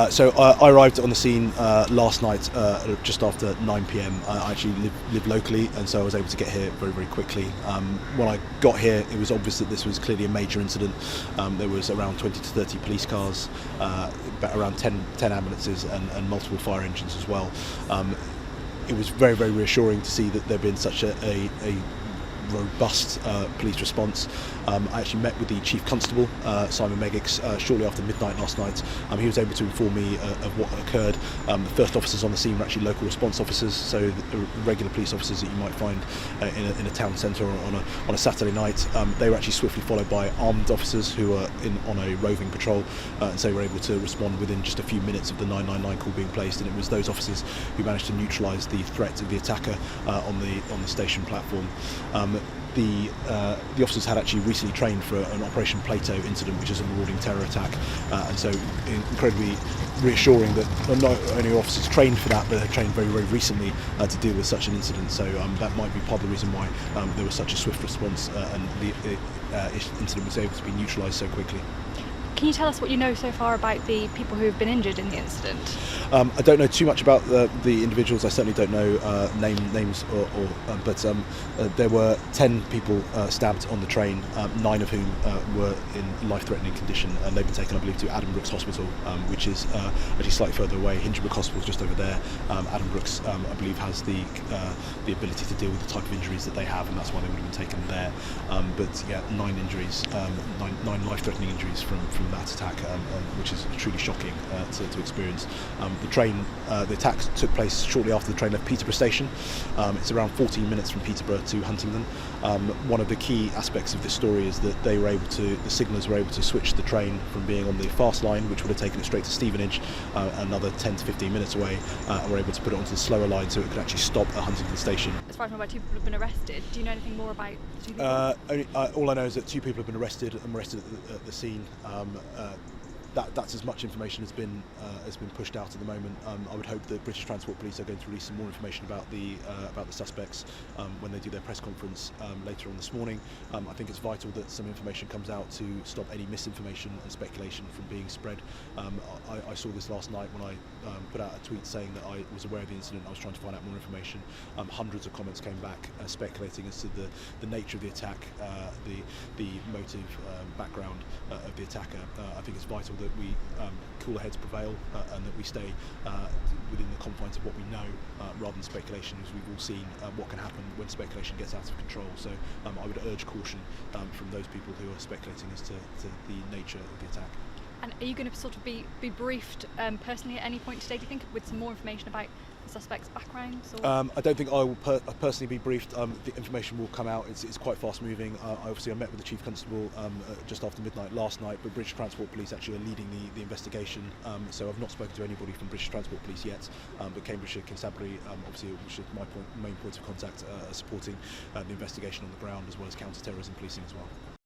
So I arrived on the scene last night just after 9 p.m. I actually live locally, and so I was able to get here very, very quickly. When I got here, it was obvious that this was clearly a major incident. There was around 20 to 30 police cars, around 10 ambulances and multiple fire engines as well. It was very, very reassuring to see that there had been such a robust police response. I actually met with the Chief Constable, Simon Megix, shortly after midnight last night. He was able to inform me of what occurred. The first officers on the scene were actually local response officers, so the regular police officers that you might find in a town centre or on a Saturday night. They were actually swiftly followed by armed officers who were on a roving patrol, and so were able to respond within just a few minutes of the 999 call being placed. And it was those officers who managed to neutralise the threat of the attacker on the station platform. The officers had actually recently trained for an Operation Plato incident, which is a marauding terror attack, and so incredibly reassuring that not only are officers trained for that, but they're trained very, very recently to deal with such an incident. So that might be part of the reason why there was such a swift response and the incident was able to be neutralised so quickly. Can you tell us what you know so far about the people who have been injured in the incident? I don't know too much about the individuals. I certainly don't know names, but there were 10 people stabbed on the train, 9 of whom were in life-threatening condition, and they've been taken, I believe, to Adam Brooks Hospital, which is actually slightly further away. Hinchinbrook Hospital is just over there. Adam Brooks, I believe, has the ability to deal with the type of injuries that they have, and that's why they would have been taken there. But yeah, 9 injuries, 9 life-threatening injuries from that attack, which is truly shocking to experience. The attack took place shortly after the train left Peterborough station. It's around 14 minutes from Peterborough to Huntingdon. One of the key aspects of this story is that the signallers were able to switch the train from being on the fast line, which would have taken it straight to Stevenage, another 10 to 15 minits away, and were able to put it onto the slower line so it could actually stop at Huntingdon station. As far as I know, 2 people have been arrested. Do you know anything more about the 2 people? All I know is that 2 people have been arrested at the scene. That's as much information has been pushed out at the moment. I would hope that British Transport Police are going to release some more information about the suspects when they do their press conference later on this morning. I think it's vital that some information comes out to stop any misinformation and speculation from being spread. I saw this last night when I put out a tweet saying that I was aware of the incident. I was trying to find out more information. Hundreds of comments came back speculating as to the nature of the attack, the motive, background of the attacker. I think it's vital that we cooler heads prevail and that we stay within the confines of what we know rather than speculation, as we've all seen what can happen when speculation gets out of control. So I would urge caution from those people who are speculating as to the nature of the attack. And are you going to sort of be briefed personally at any point today, do you think, with some more information about the suspects' backgrounds? Or? I don't think I will personally be briefed. The information will come out. It's quite fast moving. I met with the Chief Constable just after midnight last night, but British Transport Police actually are leading the investigation. So I've not spoken to anybody from British Transport Police yet, but Cambridgeshire Constabulary, obviously, which is my main point of contact, supporting the investigation on the ground, as well as Counter Terrorism Policing as well.